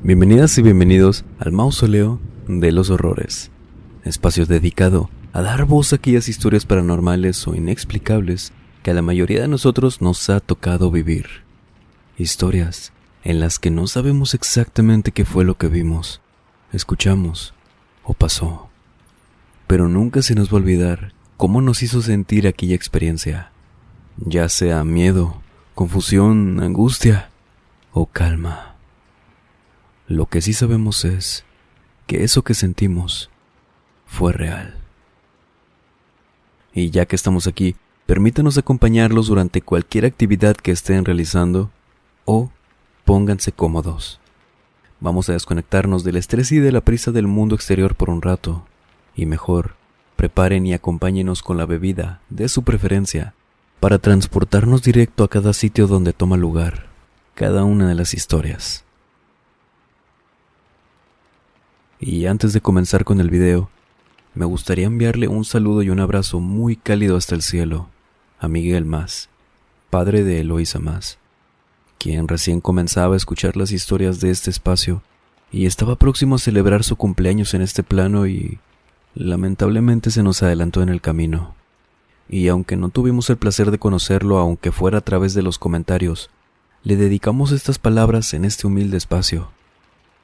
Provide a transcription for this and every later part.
Bienvenidas y bienvenidos al Mausoleo de los Horrores, espacio dedicado a dar voz a aquellas historias paranormales o inexplicables que a la mayoría de nosotros nos ha tocado vivir. Historias en las que no sabemos exactamente qué fue lo que vimos, escuchamos o pasó, pero nunca se nos va a olvidar cómo nos hizo sentir aquella experiencia, ya sea miedo, confusión, angustia o calma. Lo que sí sabemos es que eso que sentimos fue real. Y ya que estamos aquí, permítanos acompañarlos durante cualquier actividad que estén realizando o pónganse cómodos. Vamos a desconectarnos del estrés y de la prisa del mundo exterior por un rato. Y mejor, preparen y acompáñenos con la bebida de su preferencia para transportarnos directo a cada sitio donde toma lugar cada una de las historias. Y antes de comenzar con el video, me gustaría enviarle un saludo y un abrazo muy cálido hasta el cielo a Miguel Mas, padre de Eloísa Mas, quien recién comenzaba a escuchar las historias de este espacio y estaba próximo a celebrar su cumpleaños en este plano y lamentablemente se nos adelantó en el camino. Y aunque no tuvimos el placer de conocerlo, aunque fuera a través de los comentarios, le dedicamos estas palabras en este humilde espacio,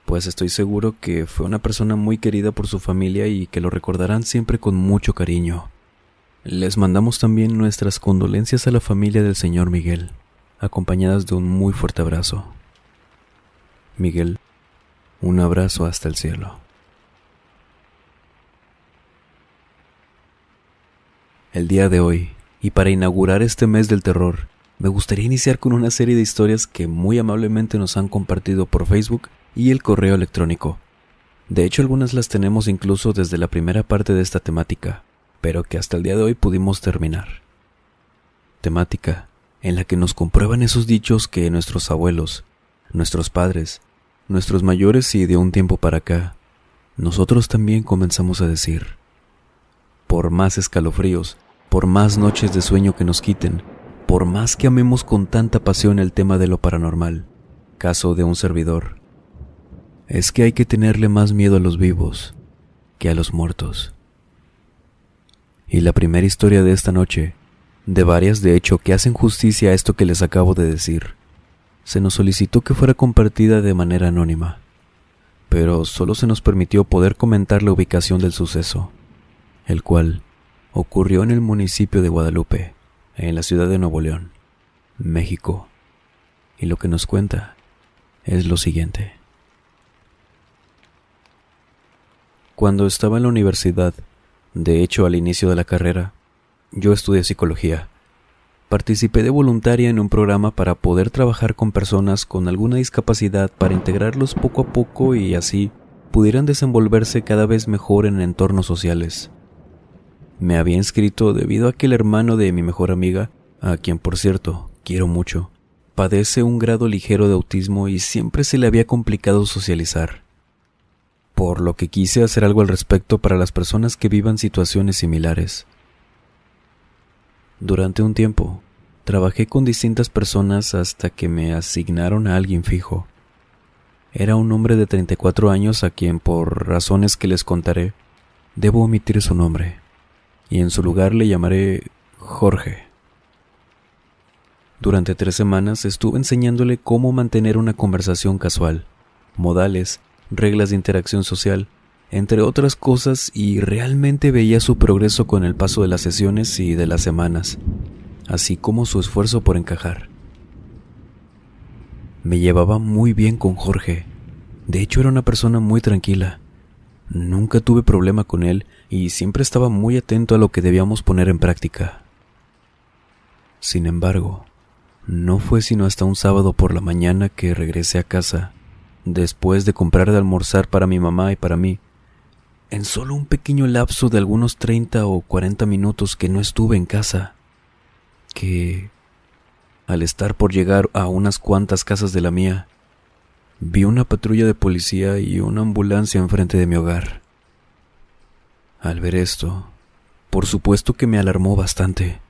pues estoy seguro que fue una persona muy querida por su familia y que lo recordarán siempre con mucho cariño. Les mandamos también nuestras condolencias a la familia del señor Miguel, acompañadas de un muy fuerte abrazo. Miguel, un abrazo hasta el cielo. El día de hoy, y para inaugurar este mes del terror, me gustaría iniciar con una serie de historias que muy amablemente nos han compartido por Facebook y el correo electrónico. De hecho, algunas las tenemos incluso desde la primera parte de esta temática, pero que hasta el día de hoy pudimos terminar. Temática en la que nos comprueban esos dichos que nuestros abuelos, nuestros padres, nuestros mayores y de un tiempo para acá, nosotros también comenzamos a decir. Por más escalofríos, por más noches de sueño que nos quiten, por más que amemos con tanta pasión el tema de lo paranormal, caso de un servidor, es que hay que tenerle más miedo a los vivos que a los muertos. Y la primera historia de esta noche, de varias de hecho que hacen justicia a esto que les acabo de decir, se nos solicitó que fuera compartida de manera anónima, pero solo se nos permitió poder comentar la ubicación del suceso, el cual ocurrió en el municipio de Guadalupe, en la ciudad de Nuevo León, México. Y lo que nos cuenta es lo siguiente. Cuando estaba en la universidad, de hecho al inicio de la carrera, yo estudié psicología. Participé de voluntaria en un programa para poder trabajar con personas con alguna discapacidad para integrarlos poco a poco y así pudieran desenvolverse cada vez mejor en entornos sociales. Me había inscrito debido a que el hermano de mi mejor amiga, a quien por cierto quiero mucho, padece un grado ligero de autismo y siempre se le había complicado socializar, por lo que quise hacer algo al respecto para las personas que vivan situaciones similares. Durante un tiempo, trabajé con distintas personas hasta que me asignaron a alguien fijo. Era un hombre de 34 años a quien, por razones que les contaré, debo omitir su nombre, y en su lugar le llamaré Jorge. Durante 3 semanas estuve enseñándole cómo mantener una conversación casual, modales, reglas de interacción social, entre otras cosas, y realmente veía su progreso con el paso de las sesiones y de las semanas, así como su esfuerzo por encajar. Me llevaba muy bien con Jorge. De hecho, era una persona muy tranquila. Nunca tuve problema con él y siempre estaba muy atento a lo que debíamos poner en práctica. Sin embargo, no fue sino hasta un sábado por la mañana que regresé a casa, después de comprar de almorzar para mi mamá y para mí, en solo un pequeño lapso de algunos 30 o 40 minutos que no estuve en casa, que, al estar por llegar a unas cuantas casas de la mía, vi una patrulla de policía y una ambulancia enfrente de mi hogar. Al ver esto, por supuesto que me alarmó bastante.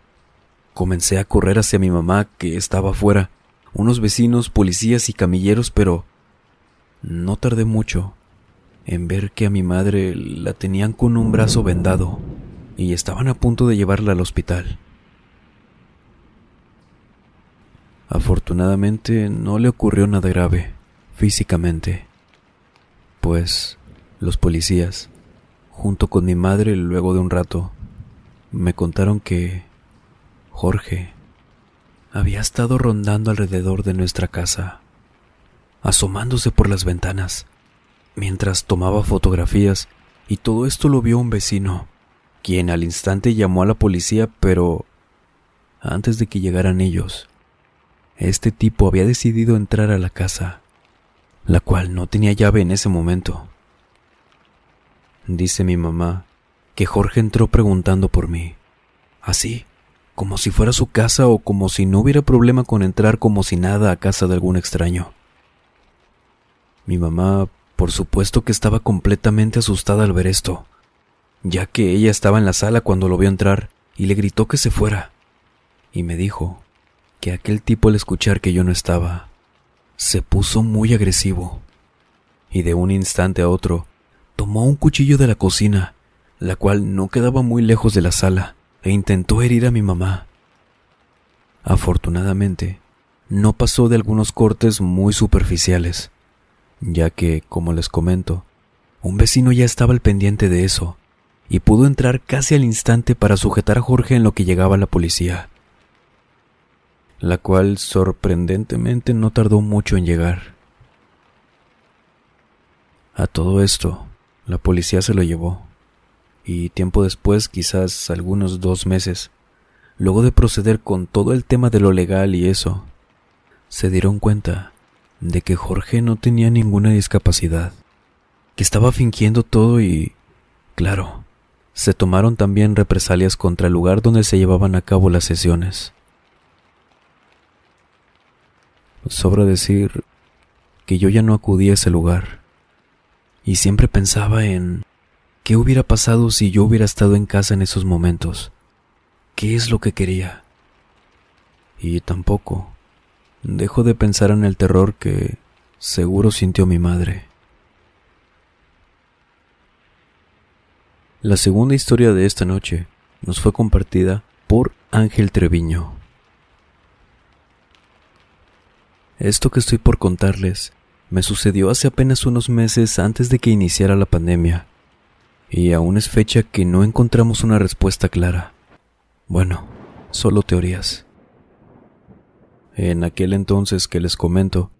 Comencé a correr hacia mi mamá, que estaba afuera, unos vecinos, policías y camilleros, pero No tardé mucho en ver que a mi madre la tenían con un brazo vendado y estaban a punto de llevarla al hospital. Afortunadamente no le ocurrió nada grave físicamente, pues los policías, junto con mi madre, luego de un rato, me contaron que Jorge había estado rondando alrededor de nuestra casa, asomándose por las ventanas, mientras tomaba fotografías, y todo esto lo vio un vecino, quien al instante llamó a la policía, pero antes de que llegaran ellos, este tipo había decidido entrar a la casa, la cual no tenía llave en ese momento. Dice mi mamá que Jorge entró preguntando por mí, así, como si fuera su casa o como si no hubiera problema con entrar como si nada a casa de algún extraño. Mi mamá, por supuesto que estaba completamente asustada al ver esto, ya que ella estaba en la sala cuando lo vio entrar y le gritó que se fuera, y me dijo que aquel tipo, al escuchar que yo no estaba, se puso muy agresivo, y de un instante a otro tomó un cuchillo de la cocina, la cual no quedaba muy lejos de la sala, e intentó herir a mi mamá. Afortunadamente, no pasó de algunos cortes muy superficiales, ya que, como les comento, un vecino ya estaba al pendiente de eso, y pudo entrar casi al instante para sujetar a Jorge en lo que llegaba la policía, la cual sorprendentemente no tardó mucho en llegar. A todo esto, la policía se lo llevó, y tiempo después, quizás algunos 2 meses, luego de proceder con todo el tema de lo legal y eso, se dieron cuenta de que Jorge no tenía ninguna discapacidad, que estaba fingiendo todo y, claro, se tomaron también represalias contra el lugar donde se llevaban a cabo las sesiones. Sobra decir que yo ya no acudí a ese lugar, y siempre pensaba en qué hubiera pasado si yo hubiera estado en casa en esos momentos, qué es lo que quería. Y tampoco dejo de pensar en el terror que seguro sintió mi madre. La segunda historia de esta noche nos fue compartida por Ángel Treviño. Esto que estoy por contarles me sucedió hace apenas unos meses antes de que iniciara la pandemia, y aún es fecha que no encontramos una respuesta clara. Bueno, solo teorías. En aquel entonces que les comento,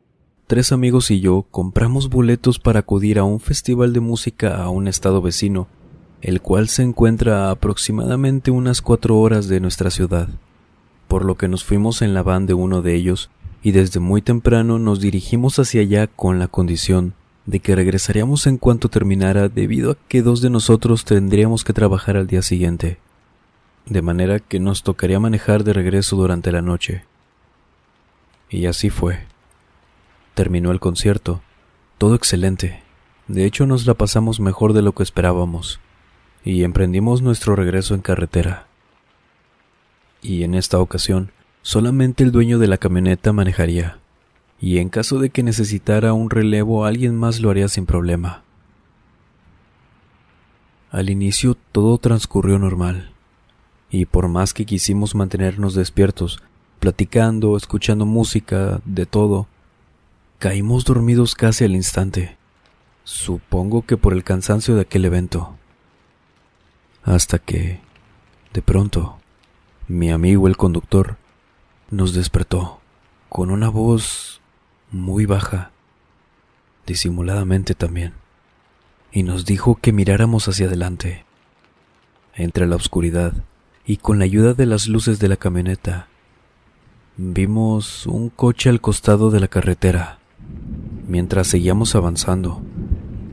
3 amigos y yo compramos boletos para acudir a un festival de música a un estado vecino, el cual se encuentra a aproximadamente unas 4 horas de nuestra ciudad, por lo que nos fuimos en la van de uno de ellos y desde muy temprano nos dirigimos hacia allá con la condición de que regresaríamos en cuanto terminara, debido a que 2 de nosotros tendríamos que trabajar al día siguiente, de manera que nos tocaría manejar de regreso durante la noche. Y así fue. Terminó el concierto, todo excelente. De hecho, nos la pasamos mejor de lo que esperábamos, y emprendimos nuestro regreso en carretera. Y en esta ocasión, solamente el dueño de la camioneta manejaría, y en caso de que necesitara un relevo, alguien más lo haría sin problema. Al inicio todo transcurrió normal, y por más que quisimos mantenernos despiertos, platicando, escuchando música, de todo, caímos dormidos casi al instante, supongo que por el cansancio de aquel evento. Hasta que, de pronto, mi amigo el conductor nos despertó con una voz muy baja, disimuladamente también, y nos dijo que miráramos hacia adelante. Entre la oscuridad y con la ayuda de las luces de la camioneta, vimos un coche al costado de la carretera. Mientras seguíamos avanzando,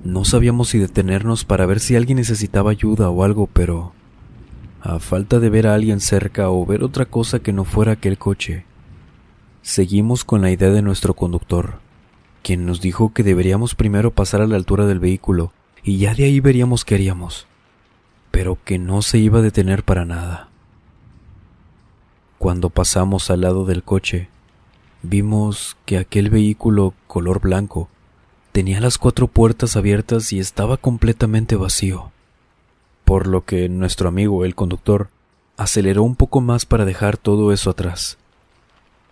no sabíamos si detenernos para ver si alguien necesitaba ayuda o algo, pero a falta de ver a alguien cerca o ver otra cosa que no fuera aquel coche, seguimos con la idea de nuestro conductor, quien nos dijo que deberíamos primero pasar a la altura del vehículo y ya de ahí veríamos qué haríamos, pero que no se iba a detener para nada. Cuando pasamos al lado del coche, vimos que aquel vehículo color blanco tenía las 4 puertas abiertas y estaba completamente vacío, por lo que nuestro amigo, el conductor, aceleró un poco más para dejar todo eso atrás.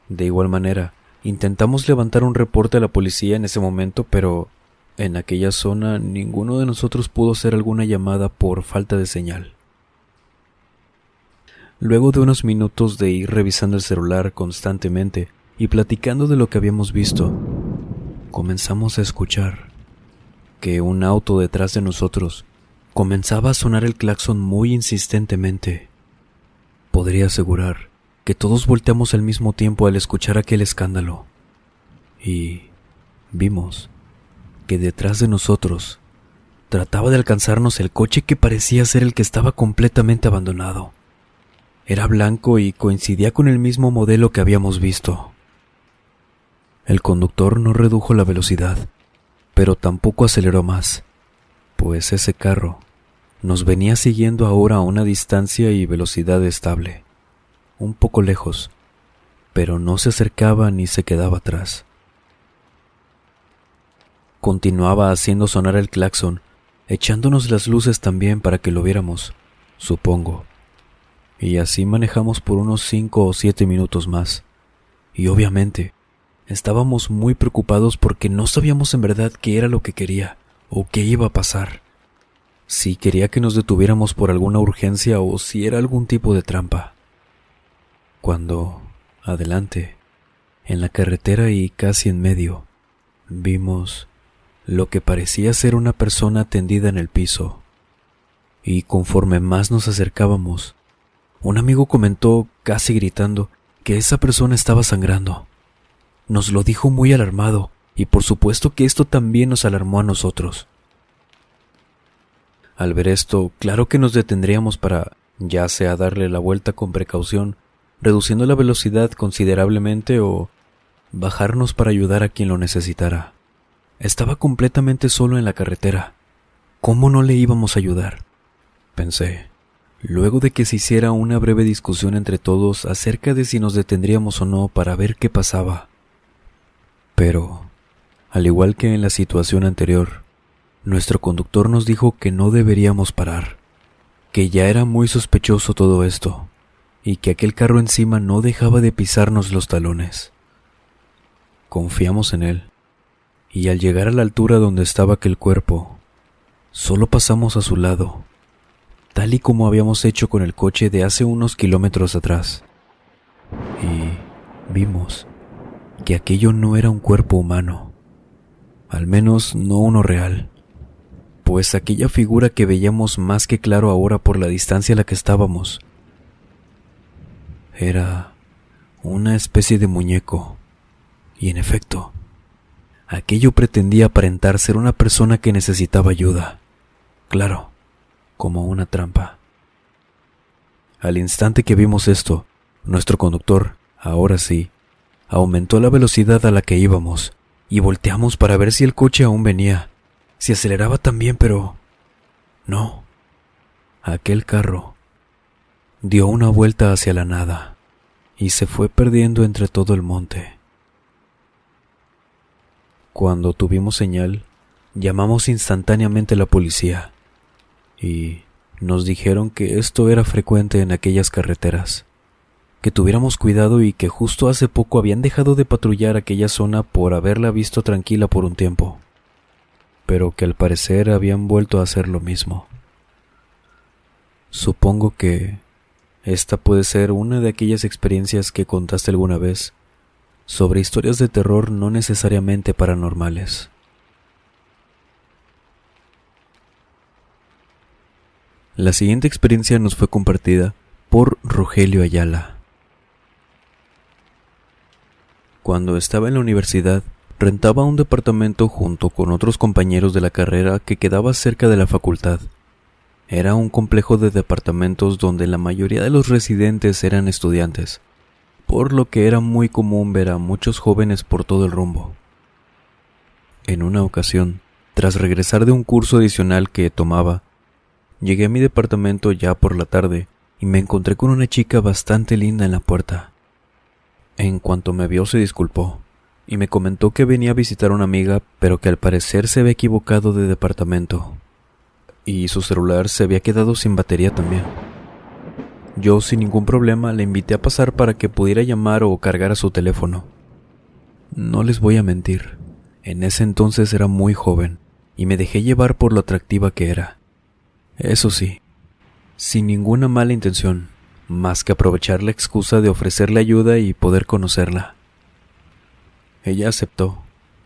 De igual manera, intentamos levantar un reporte a la policía en ese momento, pero en aquella zona ninguno de nosotros pudo hacer alguna llamada por falta de señal. Luego de unos minutos de ir revisando el celular constantemente y platicando de lo que habíamos visto, comenzamos a escuchar que un auto detrás de nosotros comenzaba a sonar el claxon muy insistentemente. Podría asegurar que todos volteamos al mismo tiempo al escuchar aquel escándalo y vimos que detrás de nosotros trataba de alcanzarnos el coche que parecía ser el que estaba completamente abandonado. Era blanco y coincidía con el mismo modelo que habíamos visto. El conductor no redujo la velocidad, pero tampoco aceleró más, pues ese carro nos venía siguiendo ahora a una distancia y velocidad estable, un poco lejos, pero no se acercaba ni se quedaba atrás. Continuaba haciendo sonar el claxon, echándonos las luces también para que lo viéramos, supongo. Y así manejamos por unos 5 o 7 minutos más. Y obviamente, estábamos muy preocupados porque no sabíamos en verdad qué era lo que quería o qué iba a pasar. Si quería que nos detuviéramos por alguna urgencia o si era algún tipo de trampa. Cuando, adelante, en la carretera y casi en medio, vimos lo que parecía ser una persona tendida en el piso. Y conforme más nos acercábamos, un amigo comentó, casi gritando, que esa persona estaba sangrando. Nos lo dijo muy alarmado, y por supuesto que esto también nos alarmó a nosotros. Al ver esto, claro que nos detendríamos para, ya sea darle la vuelta con precaución, reduciendo la velocidad considerablemente o bajarnos para ayudar a quien lo necesitara. Estaba completamente solo en la carretera. ¿Cómo no le íbamos a ayudar?, pensé, luego de que se hiciera una breve discusión entre todos acerca de si nos detendríamos o no para ver qué pasaba. Pero, al igual que en la situación anterior, nuestro conductor nos dijo que no deberíamos parar, que ya era muy sospechoso todo esto, y que aquel carro encima no dejaba de pisarnos los talones. Confiamos en él, y al llegar a la altura donde estaba aquel cuerpo, solo pasamos a su lado, tal y como habíamos hecho con el coche de hace unos kilómetros atrás. Y vimos que aquello no era un cuerpo humano, al menos no uno real, pues aquella figura que veíamos más que claro ahora por la distancia a la que estábamos, era una especie de muñeco, y en efecto, aquello pretendía aparentar ser una persona que necesitaba ayuda, claro, como una trampa. Al instante que vimos esto, nuestro conductor, ahora sí, aumentó la velocidad a la que íbamos y volteamos para ver si el coche aún venía, si aceleraba también, pero no. Aquel carro dio una vuelta hacia la nada y se fue perdiendo entre todo el monte. Cuando tuvimos señal, llamamos instantáneamente a la policía y nos dijeron que esto era frecuente en aquellas carreteras, que tuviéramos cuidado y que justo hace poco habían dejado de patrullar aquella zona por haberla visto tranquila por un tiempo, pero que al parecer habían vuelto a hacer lo mismo. Supongo que esta puede ser una de aquellas experiencias que contaste alguna vez sobre historias de terror no necesariamente paranormales. La siguiente experiencia nos fue compartida por Rogelio Ayala. Cuando estaba en la universidad, rentaba un departamento junto con otros compañeros de la carrera que quedaba cerca de la facultad. Era un complejo de departamentos donde la mayoría de los residentes eran estudiantes, por lo que era muy común ver a muchos jóvenes por todo el rumbo. En una ocasión, tras regresar de un curso adicional que tomaba, llegué a mi departamento ya por la tarde y me encontré con una chica bastante linda en la puerta. En cuanto me vio se disculpó, y me comentó que venía a visitar a una amiga, pero que al parecer se había equivocado de departamento y su celular se había quedado sin batería también. Yo sin ningún problema le invité a pasar para que pudiera llamar o cargar a su teléfono. No les voy a mentir, en ese entonces era muy joven y me dejé llevar por lo atractiva que era. Eso sí, sin ninguna mala intención, más que aprovechar la excusa de ofrecerle ayuda y poder conocerla. Ella aceptó,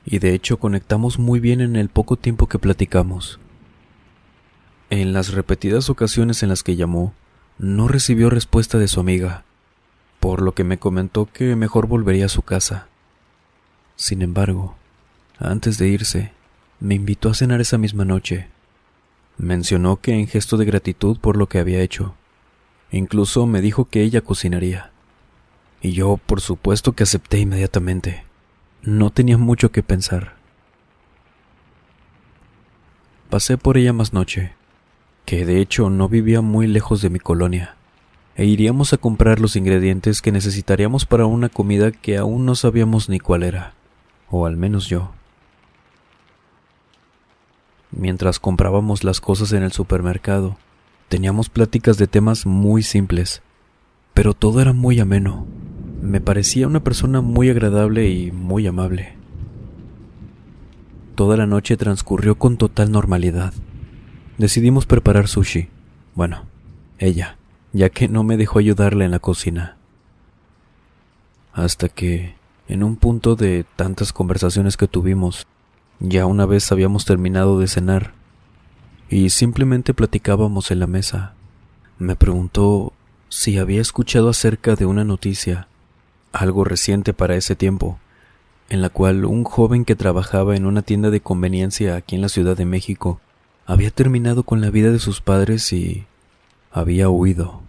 y de hecho conectamos muy bien en el poco tiempo que platicamos. En las repetidas ocasiones en las que llamó, no recibió respuesta de su amiga, por lo que me comentó que mejor volvería a su casa. Sin embargo, antes de irse, me invitó a cenar esa misma noche. Mencionó que en gesto de gratitud por lo que había hecho. Incluso me dijo que ella cocinaría. Y yo, por supuesto que acepté inmediatamente. No tenía mucho que pensar. Pasé por ella más noche, que de hecho no vivía muy lejos de mi colonia, e iríamos a comprar los ingredientes que necesitaríamos para una comida que aún no sabíamos ni cuál era, o al menos yo. Mientras comprábamos las cosas en el supermercado, teníamos pláticas de temas muy simples, pero todo era muy ameno. Me parecía una persona muy agradable y muy amable. Toda la noche transcurrió con total normalidad. Decidimos preparar sushi. Bueno, ella, ya que no me dejó ayudarla en la cocina. Hasta que, en un punto de tantas conversaciones que tuvimos, ya una vez habíamos terminado de cenar y simplemente platicábamos en la mesa. Me preguntó si había escuchado acerca de una noticia, algo reciente para ese tiempo, en la cual un joven que trabajaba en una tienda de conveniencia aquí en la Ciudad de México había terminado con la vida de sus padres y había huido.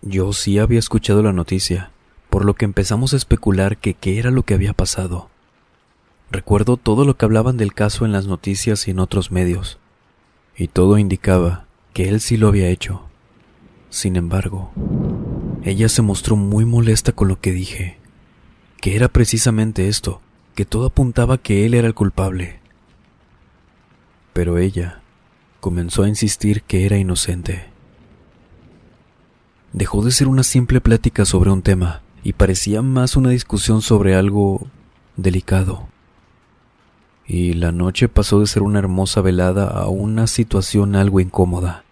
Yo sí había escuchado la noticia, por lo que empezamos a especular que qué era lo que había pasado. Recuerdo todo lo que hablaban del caso en las noticias y en otros medios, y todo indicaba que él sí lo había hecho. Sin embargo, ella se mostró muy molesta con lo que dije, que era precisamente esto, que todo apuntaba que él era el culpable. Pero ella comenzó a insistir que era inocente. Dejó de ser una simple plática sobre un tema y parecía más una discusión sobre algo delicado. Y la noche pasó de ser una hermosa velada a una situación algo incómoda,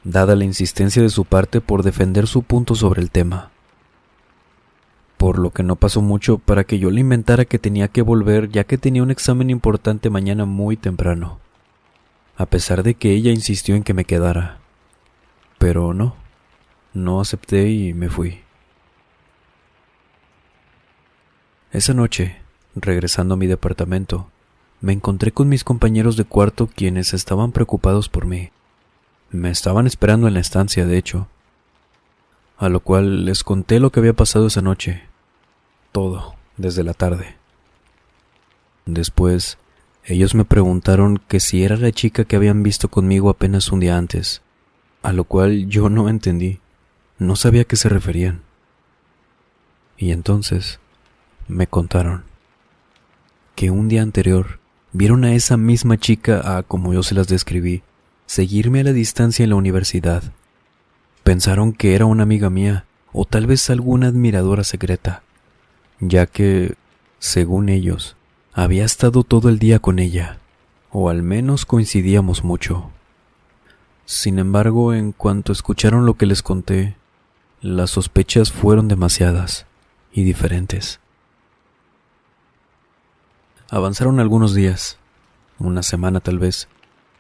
dada la insistencia de su parte por defender su punto sobre el tema. Por lo que no pasó mucho para que yo le inventara que tenía que volver, ya que tenía un examen importante mañana muy temprano, a pesar de que ella insistió en que me quedara. Pero no acepté y me fui. Esa noche, regresando a mi departamento, me encontré con mis compañeros de cuarto, quienes estaban preocupados por mí. Me estaban esperando en la estancia, de hecho. A lo cual les conté lo que había pasado esa noche. Todo, desde la tarde. Después, ellos me preguntaron que si era la chica que habían visto conmigo apenas un día antes, a lo cual yo no entendí. No sabía a qué se referían. Y entonces, me contaron que un día anterior vieron a esa misma chica, como yo se las describí, seguirme a la distancia en la universidad. Pensaron que era una amiga mía o tal vez alguna admiradora secreta, ya que, según ellos, había estado todo el día con ella, o al menos coincidíamos mucho. Sin embargo, en cuanto escucharon lo que les conté, las sospechas fueron demasiadas y diferentes. Avanzaron algunos días, una semana tal vez,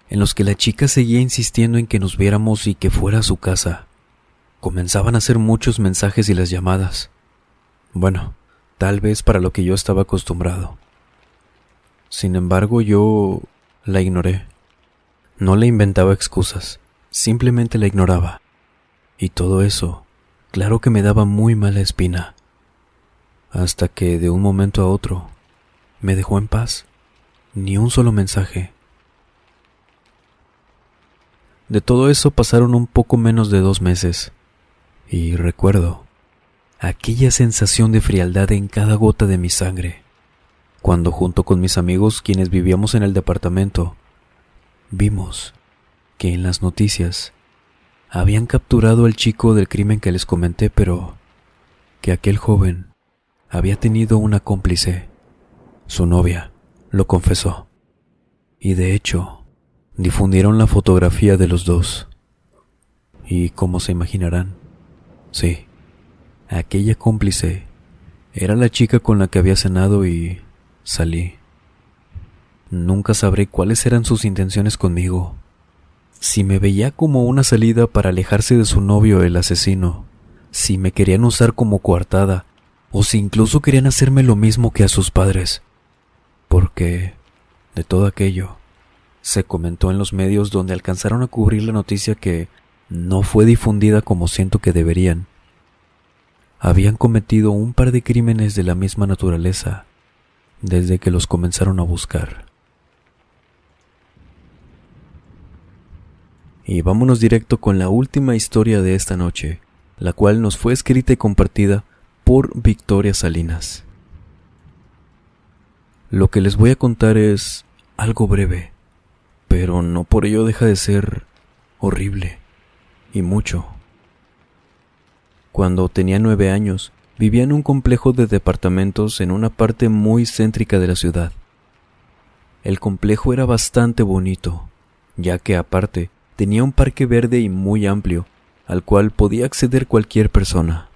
en los que la chica seguía insistiendo en que nos viéramos y que fuera a su casa. Comenzaban a hacer muchos mensajes y las llamadas. Bueno, tal vez para lo que yo estaba acostumbrado. Sin embargo, yo la ignoré. No le inventaba excusas, simplemente la ignoraba. Y todo eso, claro que me daba muy mala espina. Hasta que de un momento a otro, me dejó en paz. Ni un solo mensaje. De todo eso pasaron un poco menos de 2 meses. Y recuerdo, aquella sensación de frialdad en cada gota de mi sangre, cuando junto con mis amigos quienes vivíamos en el departamento, vimos que en las noticias habían capturado al chico del crimen que les comenté, pero que aquel joven había tenido una cómplice. Su novia lo confesó. Y de hecho, difundieron la fotografía de los dos. Y como se imaginarán, sí, aquella cómplice era la chica con la que había cenado y salí. Nunca sabré cuáles eran sus intenciones conmigo. Si me veía como una salida para alejarse de su novio, el asesino, si me querían usar como coartada, o si incluso querían hacerme lo mismo que a sus padres. Porque de todo aquello se comentó en los medios, donde alcanzaron a cubrir la noticia que no fue difundida como siento que deberían. Habían cometido un par de crímenes de la misma naturaleza desde que los comenzaron a buscar. Y vámonos directo con la última historia de esta noche, la cual nos fue escrita y compartida por Victoria Salinas. Lo que les voy a contar es algo breve, pero no por ello deja de ser horrible, y mucho. Cuando tenía 9 años, vivía en un complejo de departamentos en una parte muy céntrica de la ciudad. El complejo era bastante bonito, ya que aparte tenía un parque verde y muy amplio, al cual podía acceder cualquier persona.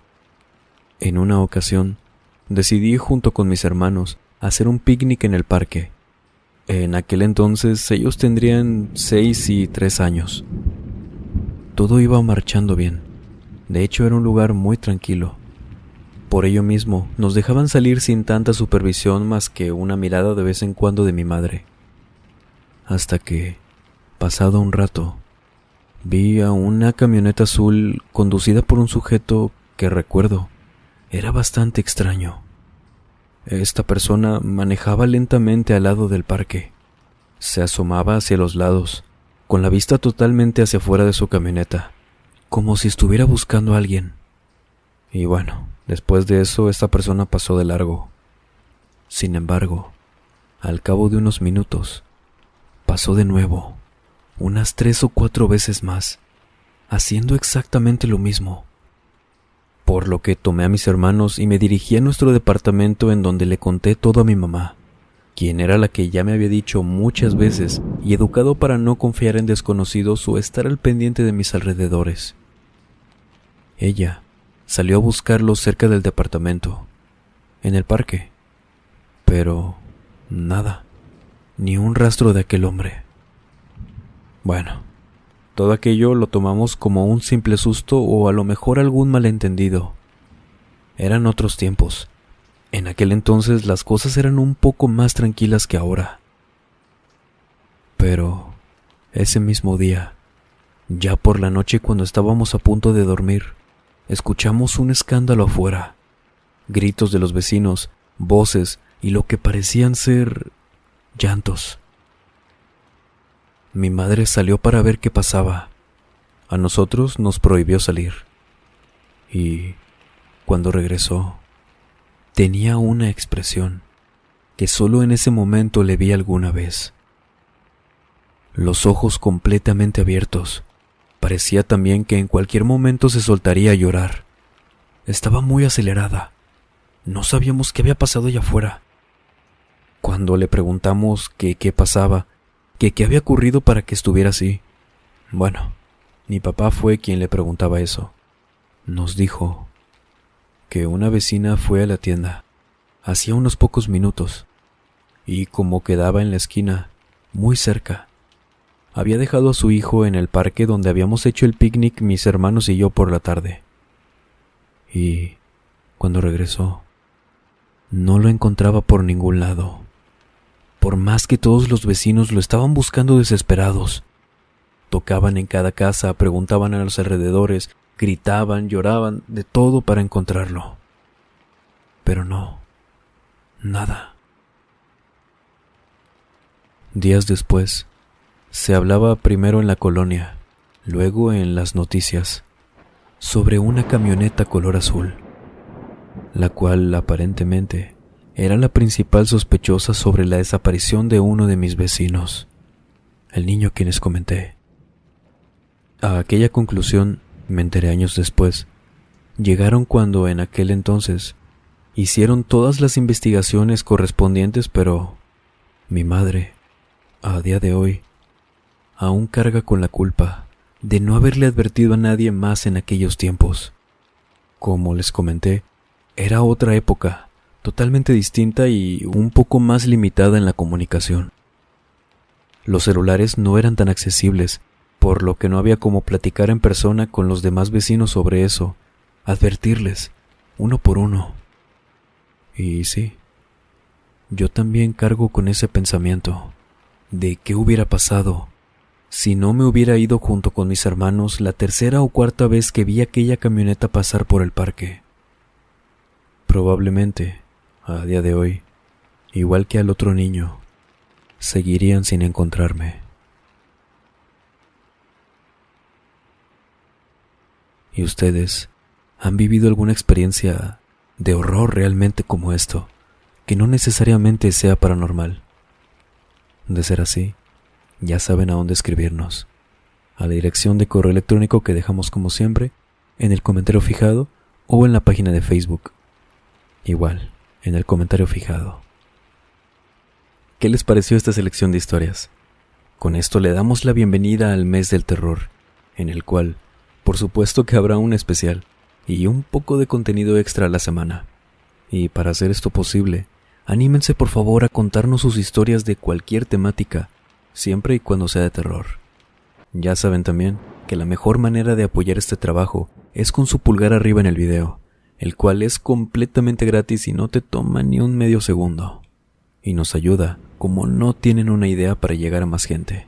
En una ocasión, decidí junto con mis hermanos hacer un picnic en el parque. En aquel entonces ellos tendrían 6 y 3 años. Todo iba marchando bien. De hecho, era un lugar muy tranquilo. Por ello mismo, nos dejaban salir sin tanta supervisión más que una mirada de vez en cuando de mi madre. Hasta que, pasado un rato, vi a una camioneta azul conducida por un sujeto que recuerdo era bastante extraño. Esta persona manejaba lentamente al lado del parque. Se asomaba hacia los lados, con la vista totalmente hacia afuera de su camioneta, como si estuviera buscando a alguien. Y bueno, después de eso, esta persona pasó de largo. Sin embargo, al cabo de unos minutos, pasó de nuevo, unas 3 o 4 veces más, haciendo exactamente lo mismo. Por lo que tomé a mis hermanos y me dirigí a nuestro departamento, en donde le conté todo a mi mamá, quien era la que ya me había dicho muchas veces y educado para no confiar en desconocidos o estar al pendiente de mis alrededores. Ella salió a buscarlos cerca del departamento, en el parque, pero nada, ni un rastro de aquel hombre. Bueno, todo aquello lo tomamos como un simple susto o a lo mejor algún malentendido. Eran otros tiempos. En aquel entonces las cosas eran un poco más tranquilas que ahora. Pero ese mismo día, ya por la noche cuando estábamos a punto de dormir, escuchamos un escándalo afuera. Gritos de los vecinos, voces y lo que parecían ser llantos. Mi madre salió para ver qué pasaba. A nosotros nos prohibió salir. Y cuando regresó, tenía una expresión que solo en ese momento le vi alguna vez. Los ojos completamente abiertos. Parecía también que en cualquier momento se soltaría a llorar. Estaba muy acelerada. No sabíamos qué había pasado allá afuera. Cuando le preguntamos qué pasaba, que qué había ocurrido para que estuviera así. Bueno, mi papá fue quien le preguntaba eso. Nos dijo que una vecina fue a la tienda hacía unos pocos minutos y como quedaba en la esquina, muy cerca, había dejado a su hijo en el parque donde habíamos hecho el picnic mis hermanos y yo por la tarde. Y cuando regresó, no lo encontraba por ningún lado. Por más que todos los vecinos lo estaban buscando desesperados. Tocaban en cada casa, preguntaban a los alrededores, gritaban, lloraban, de todo para encontrarlo. Pero no, nada. Días después, se hablaba primero en la colonia, luego en las noticias, sobre una camioneta color azul, la cual aparentemente era la principal sospechosa sobre la desaparición de uno de mis vecinos, el niño a quien les comenté. A aquella conclusión me enteré años después. Llegaron cuando en aquel entonces hicieron todas las investigaciones correspondientes, pero mi madre, a día de hoy, aún carga con la culpa de no haberle advertido a nadie más en aquellos tiempos. Como les comenté, era otra época, totalmente distinta y un poco más limitada en la comunicación. Los celulares no eran tan accesibles, por lo que no había como platicar en persona con los demás vecinos sobre eso, advertirles, uno por uno. Y sí, yo también cargo con ese pensamiento de qué hubiera pasado si no me hubiera ido junto con mis hermanos la tercera o cuarta vez que vi aquella camioneta pasar por el parque. Probablemente, a día de hoy, igual que al otro niño, seguirían sin encontrarme. ¿Y ustedes han vivido alguna experiencia de horror realmente como esto, que no necesariamente sea paranormal? De ser así, ya saben a dónde escribirnos, a la dirección de correo electrónico que dejamos como siempre en el comentario fijado o en la página de Facebook. Igual, en el comentario fijado. ¿Qué les pareció esta selección de historias? Con esto le damos la bienvenida al mes del terror, en el cual, por supuesto que habrá un especial y un poco de contenido extra a la semana. Y para hacer esto posible, anímense por favor a contarnos sus historias de cualquier temática, siempre y cuando sea de terror. Ya saben también que la mejor manera de apoyar este trabajo es con su pulgar arriba en el video, el cual es completamente gratis y no te toma ni un medio segundo. Y nos ayuda, como no tienen una idea, para llegar a más gente.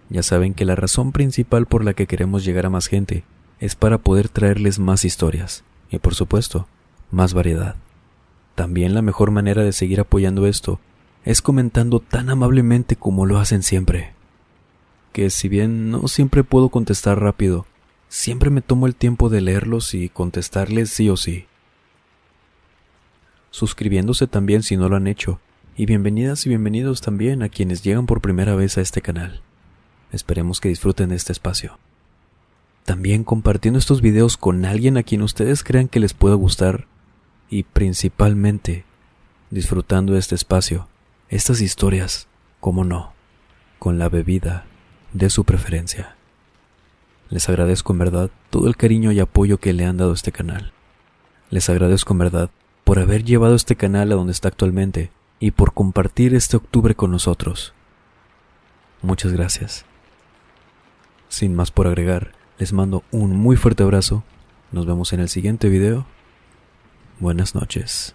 Ya saben que la razón principal por la que queremos llegar a más gente es para poder traerles más historias y, por supuesto, más variedad. También la mejor manera de seguir apoyando esto es comentando tan amablemente como lo hacen siempre. Que si bien no siempre puedo contestar rápido, siempre me tomo el tiempo de leerlos y contestarles sí o sí. Suscribiéndose también si no lo han hecho, y bienvenidas y bienvenidos también a quienes llegan por primera vez a este canal. Esperemos que disfruten de este espacio. También compartiendo estos videos con alguien a quien ustedes crean que les pueda gustar, y principalmente disfrutando de este espacio, estas historias, cómo no, con la bebida de su preferencia. Les agradezco en verdad todo el cariño y apoyo que le han dado a este canal. Les agradezco en verdad por haber llevado este canal a donde está actualmente y por compartir este octubre con nosotros. Muchas gracias. Sin más por agregar, les mando un muy fuerte abrazo. Nos vemos en el siguiente video. Buenas noches.